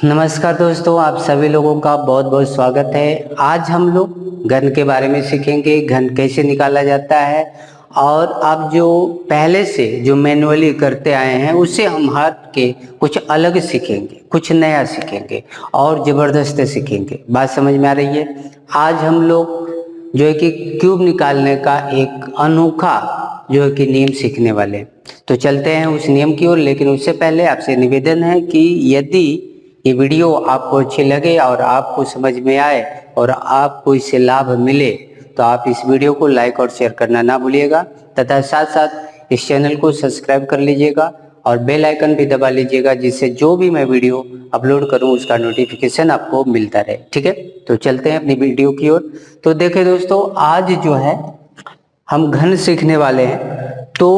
नमस्कार दोस्तों, आप सभी लोगों का बहुत बहुत स्वागत है। आज हम लोग घन के बारे में सीखेंगे, घन कैसे निकाला जाता है। और आप जो पहले से जो मैनुअली करते आए हैं उससे हम हट के कुछ अलग सीखेंगे, कुछ नया सीखेंगे और ज़बरदस्त सीखेंगे। बात समझ में आ रही है? आज हम लोग जो है कि क्यूब निकालने का एक अनोखा जो है कि नियम सीखने वाले हैं। तो चलते हैं उस नियम की ओर, लेकिन उससे पहले आपसे निवेदन है कि यदि ये वीडियो आपको अच्छी लगे और आपको समझ में आए और आपको इससे लाभ मिले तो आप इस वीडियो को लाइक और शेयर करना ना भूलिएगा, तथा साथ साथ इस चैनल को सब्सक्राइब कर लीजिएगा और बेल आइकन भी दबा लीजिएगा, जिससे जो भी मैं वीडियो अपलोड करूं उसका नोटिफिकेशन आपको मिलता रहे। ठीक है, तो चलते हैं अपनी वीडियो की ओर। तो देखिए दोस्तों, आज जो है हम घन सीखने वाले हैं। तो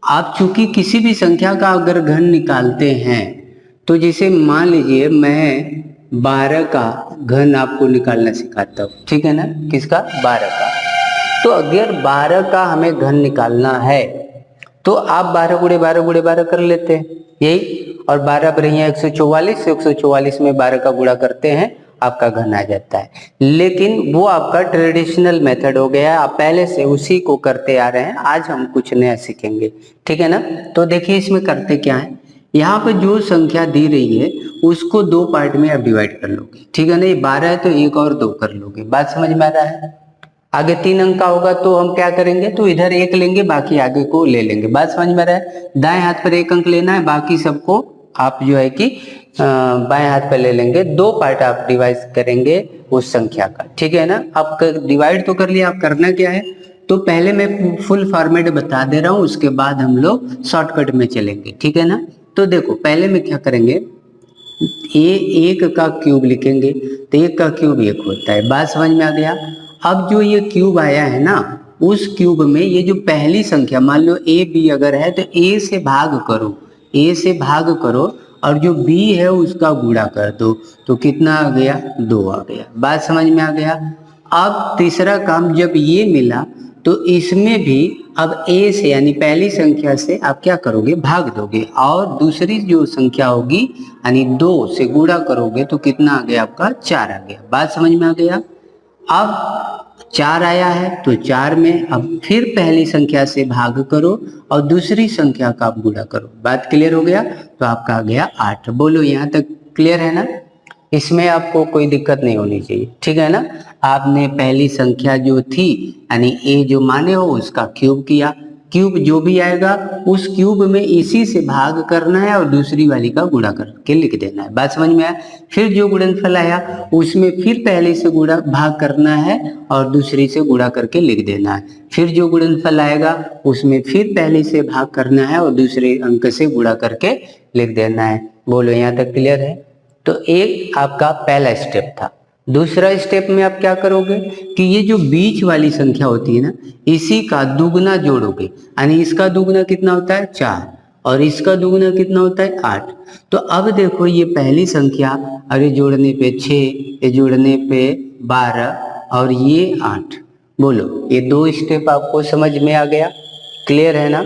आप चूंकि किसी भी संख्या का अगर घन निकालते हैं, तो जैसे मान लीजिए मैं 12 का घन आपको निकालना सिखाता हूँ, ठीक है ना? किसका? 12 का। तो अगर 12 का हमें घन निकालना है तो आप 12 गुणे 12 गुणे 12 कर लेते हैं, यही। और 12 बढ़िया 144, 144 में 12 का गुणा करते हैं, आपका घन आ जाता है। लेकिन वो आपका ट्रेडिशनल मेथड हो गया, आप पहले से उसी को करते आ रहे हैं। आज हम कुछ नया सीखेंगे, ठीक है ना? तो देखिए इसमें करते क्या है, यहाँ पे जो संख्या दी रही है उसको दो पार्ट में आप डिवाइड कर लोगे, ठीक है ना? ये 12 है तो एक और दो कर लोगे। बात समझ में आ रहा है? आगे 3 अंक का होगा तो हम क्या करेंगे, तो इधर एक लेंगे, बाकी आगे को ले लेंगे। बात समझ में आ रहा है? दाएं हाथ पर एक अंक लेना है, बाकी सबको आप जो है कि बाएं हाथ पर ले लेंगे। दो पार्ट आप डिवाइड करेंगे उस संख्या का, ठीक है ना? आप डिवाइड तो कर लिया, आप करना क्या है, तो पहले मैं फुल फॉर्मेट बता दे रहा हूं, उसके बाद हम लोग शॉर्टकट में चलेंगे, ठीक है ना? तो देखो पहले में क्या करेंगे, ये एक का क्यूब लिखेंगे, तो एक का क्यूब एक होता है। बात समझ में आ गया? अब जो ये क्यूब आया है ना, उस क्यूब में ये जो पहली संख्या, मान लो ए बी अगर है तो ए से भाग करो, ए से भाग करो और जो बी है उसका गुणा कर दो, तो कितना आ गया? 2 आ गया। बात समझ में आ गया? अब तीसरा काम, जब ये मिला तो इसमें भी अब ए से यानी पहली संख्या से आप क्या करोगे, भाग दोगे, और दूसरी जो संख्या होगी यानी 2 से गुणा करोगे तो कितना आ गया आपका? 4 आ गया। बात समझ में आ गया? अब 4 आया है तो 4 में अब फिर पहली संख्या से भाग करो और दूसरी संख्या का आप गुणा करो। बात क्लियर हो गया? तो आपका आ गया 8। बोलो यहाँ तक क्लियर है ना? इसमें आपको कोई दिक्कत नहीं होनी चाहिए, ठीक है ना? आपने पहली संख्या जो थी यानी ए जो माने हो उसका क्यूब किया, क्यूब जो भी आएगा उस क्यूब में इसी से भाग करना है और दूसरी वाली का गुणा करके लिख देना है। बात समझ में आया? फिर जो गुणनफल आया उसमें फिर पहले से गुणा भाग करना है और दूसरी से गुणा करके लिख देना है। फिर जो गुणनफल आएगा उसमें फिर पहले से भाग करना है और दूसरे अंक से गुणा करके लिख देना है। बोलो यहाँ तक क्लियर है? तो एक आपका पहला स्टेप था। दूसरा स्टेप में आप क्या करोगे कि ये जो बीच वाली संख्या होती है ना, इसी का दुगना जोड़ोगे, यानी इसका दुगना कितना होता है? 4, और इसका दुगना कितना होता है? 8। तो अब देखो ये पहली संख्या, अरे जोड़ने पे 6, ये जोड़ने पे 12 और ये 8। बोलो ये दो स्टेप आपको समझ में आ गया? क्लियर है ना?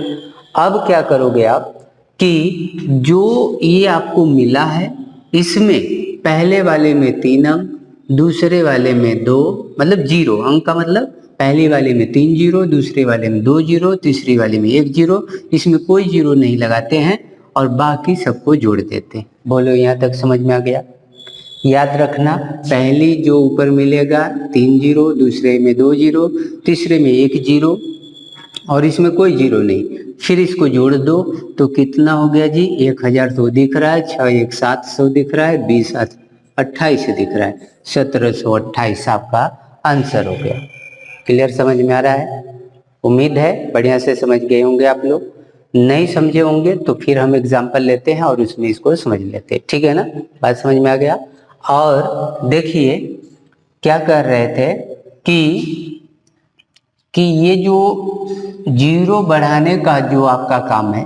अब क्या करोगे आप कि जो ये आपको मिला है इसमें पहले वाले में 3 अंक, दूसरे वाले में 2, मतलब 0 अंक का मतलब पहली वाले में 3 जीरो, दूसरे वाले में 2 जीरो, तीसरी वाले में 1 जीरो, इसमें कोई जीरो नहीं लगाते हैं और बाकी सबको जोड़ देते हैं। बोलो यहाँ तक समझ में आ गया? याद रखना, पहली जो ऊपर मिलेगा 3 जीरो, दूसरे में 2 जीरो, तीसरे में 1 जीरो और इसमें कोई जीरो नहीं। फिर इसको जोड़ दो तो कितना हो गया जी? 1000 दिख रहा है, 6 1 700 दिख रहा है, 20 7 28 दिख रहा है, 1728 आपका आंसर हो गया। क्लियर समझ में आ रहा है? उम्मीद है बढ़िया से समझ गए होंगे आप लोग। नहीं समझे होंगे तो फिर हम एग्जाम्पल लेते हैं और उसमें इसको समझ लेते हैं, ठीक है ना? बात समझ में आ गया? और देखिए क्या कर रहे थे कि ये जो जीरो बढ़ाने का जो आपका काम है,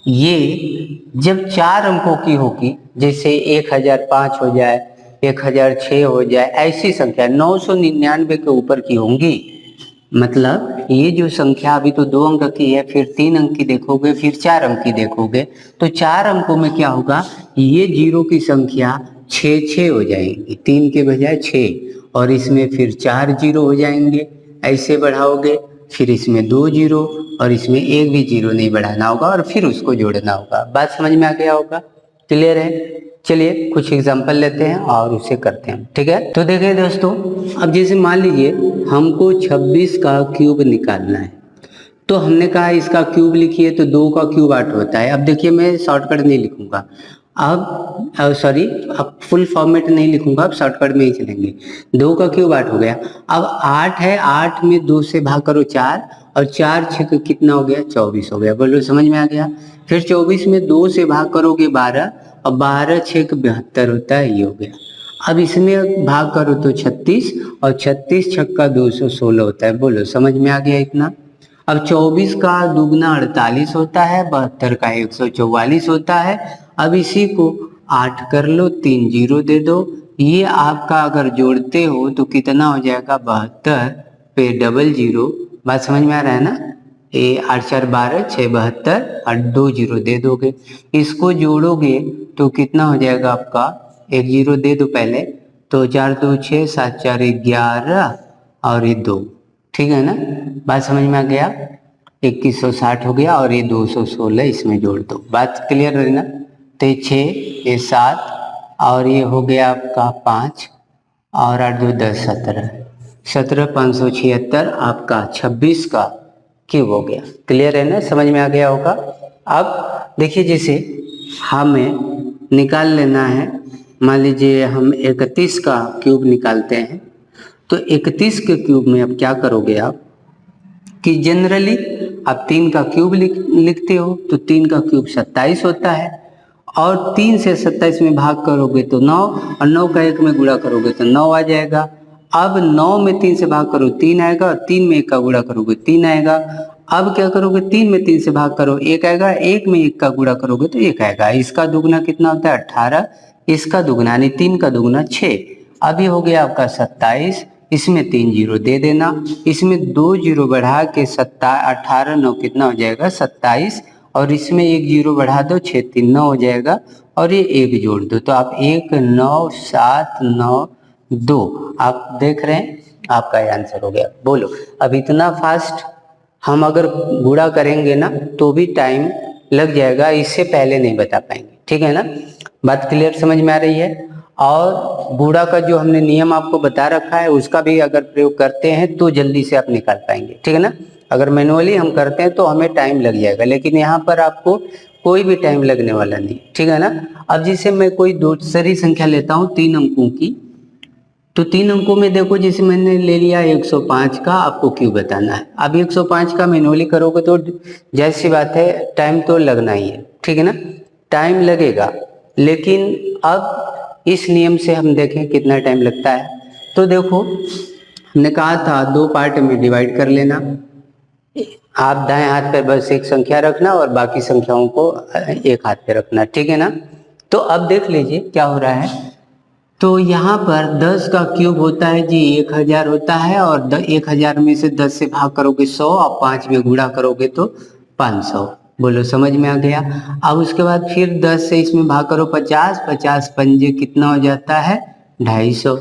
ये जब 4 अंकों की होगी, जैसे 1005 हो जाए, 1006 हो जाए, ऐसी संख्या 999 के ऊपर की होंगी, मतलब ये जो संख्या अभी तो 2 अंक की है, फिर 3 अंक की देखोगे, फिर 4 अंक की देखोगे, तो 4 अंकों में क्या होगा, ये जीरो की संख्या 6 हो जाएंगी, 3 के बजाय 6, और इसमें फिर 4 जीरो हो जाएंगे। ऐसे बढ़ाओगे, फिर इसमें 2 जीरो और इसमें एक भी जीरो नहीं बढ़ाना होगा और फिर उसको जोड़ना होगा। बात समझ में आ गया होगा? क्लियर है? चलिए कुछ एग्जांपल लेते हैं और उसे करते हैं, ठीक है? तो देखिए दोस्तों, अब जैसे मान लीजिए हमको 26 का क्यूब निकालना है, तो हमने कहा इसका क्यूब लिखिए, तो 2 का क्यूब 8 होता है। अब देखिए मैं शॉर्टकट नहीं लिखूंगा, अब सॉरी, अब फुल फॉर्मेट नहीं लिखूंगा, अब शॉर्टकट में ही चलेंगे। 2 का क्यूब 8 हो गया। अब 8 है, 8 में 2 से भाग करो 4, और 4 6 कितना हो गया? 24 हो गया। बोलो समझ में आ गया? फिर 24 में 2 से भाग करोगे 12, और 12 6 72 होता है, ये हो गया। अब इसमें भाग करो तो 36, और 36 छक्का 216 होता है। बोलो समझ में आ गया इतना? अब 24 का दुगना 48 होता है, 72 का 144 होता है। अब इसी को 8 कर लो, 3 जीरो दे दो। ये आपका अगर जोड़ते हो तो कितना हो जाएगा? 72 पे डबल जीरो। बात समझ में आ रहा है ना? ये 8 4 12 6 72 और 2 जीरो दे दोगे। इसको जोड़ोगे तो कितना हो जाएगा आपका? 1 जीरो दे दो पहले, तो 4 2 6 7 4 11 और ये 2, ठीक है ना? बात समझ में आ गया? 2160 हो गया, और ये 216 इसमें जोड़ दो। बात क्लियर है ना? तो ये 6, ये 7, और ये हो गया आपका 5, और 8 2 10 17, 17 576 आपका 26 का क्यूब हो गया। क्लियर है ना? समझ में आ गया होगा? अब देखिए, जैसे हमें निकाल लेना है, मान लीजिए हम 31 का क्यूब निकालते हैं, तो 31 के क्यूब में अब क्या करोगे आप कि जनरली आप 3 का क्यूब लिखते हो, तो 3 का क्यूब 27 होता है, और 3 से 27 में भाग करोगे तो 9, और 9 का 1 में गुणा करोगे तो 9 आ जाएगा। अब 9 में 3 से भाग करो 3 आएगा, और 3 में 1 का गुणा करोगे 3 आएगा। अब क्या करोगे? 3 में 3 से भाग करो 1 आएगा, 1 में 1 का गुणा करोगे तो 1 आएगा। इसका दुगना कितना होता है? 18, इसका दुगना यानी 3 का दुगना 6। अभी हो गया आपका 27, इसमें 3 जीरो दे देना, इसमें 2 जीरो बढ़ा के 18 9 कितना हो जाएगा? 27, और इसमें 1 जीरो बढ़ा दो, 6 3 9 हो जाएगा, और ये 1 जोड़ दो, तो आप 1 9 7 9 2 आप देख रहे हैं, आपका आंसर हो गया। बोलो, अब इतना फास्ट हम अगर गुणा करेंगे ना तो भी टाइम लग जाएगा, इससे पहले नहीं बता पाएंगे, ठीक है ना? बात क्लियर समझ में आ रही है? और गुणा का जो हमने नियम आपको बता रखा है उसका भी अगर प्रयोग करते हैं तो जल्दी से आप निकाल पाएंगे, ठीक है ना? अगर मैनुअली हम करते हैं तो हमें टाइम लग जाएगा, लेकिन यहाँ पर आपको कोई भी टाइम लगने वाला नहीं, ठीक है ना? अब जैसे मैं कोई दूसरी संख्या लेता हूँ 3 अंकों की, तो 3 अंकों में देखो, जैसे मैंने ले लिया 105 का, आपको क्यों बताना है। अब 105 का मैनुअली करोगे तो जैसी बात है टाइम तो लगना ही है, ठीक है ना? टाइम लगेगा, लेकिन अब इस नियम से हम देखें कितना टाइम लगता है। तो देखो, हमने कहा था 2 पार्ट में डिवाइड कर लेना, आप दाएं हाथ पे बस एक संख्या रखना और बाकी संख्याओं को एक हाथ पे रखना, ठीक है ना? तो अब देख लीजिए क्या हो रहा है। तो यहाँ पर 10 का क्यूब होता है जी 1000 होता है, और 1000 में से 10 से भाग करोगे 100, और 5 में गुणा करोगे तो 500। बोलो समझ में आ गया? अब उसके बाद फिर 10 से इसमें भाग करो 50, 50 पंजे कितना हो जाता है? 250,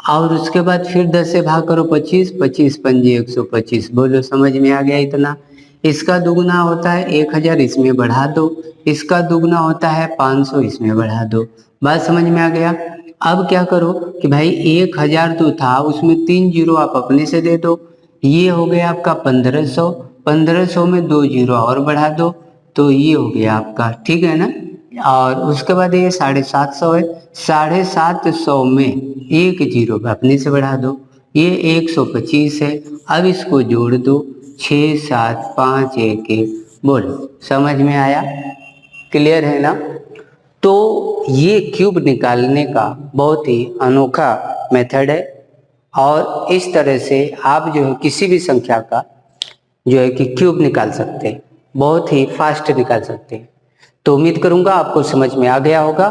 और उसके बाद फिर 10 से भाग करो 25, 25 पंजे 125। बोलो समझ में आ गया इतना? इसका दुगना होता है 1000, इसमें बढ़ा दो, इसका दुगना होता है 500, इसमें बढ़ा दो। बात समझ में आ गया? अब क्या करो कि भाई 1000 तो था, उसमें 3 जीरो आप अपने से दे दो, ये हो गया आपका 1500, 1500 में 2 जीरो और बढ़ा दो, तो ये हो गया आपका, ठीक है ना? और उसके बाद ये 750 है, 750 में 1 जीरो अपने से बढ़ा दो, ये 125 है। अब इसको जोड़ दो, 6 7 5 1 1। बोलो समझ में आया? क्लियर है ना? तो ये क्यूब निकालने का बहुत ही अनोखा मेथड है, और इस तरह से आप जो है किसी भी संख्या का जो है कि क्यूब निकाल सकते हैं, बहुत ही फास्ट निकाल सकते हैं। तो उम्मीद करूंगा आपको समझ में आ गया होगा,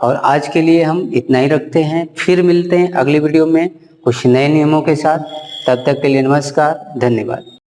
और आज के लिए हम इतना ही रखते हैं। फिर मिलते हैं अगली वीडियो में कुछ नए नियमों के साथ। तब तक के लिए नमस्कार, धन्यवाद।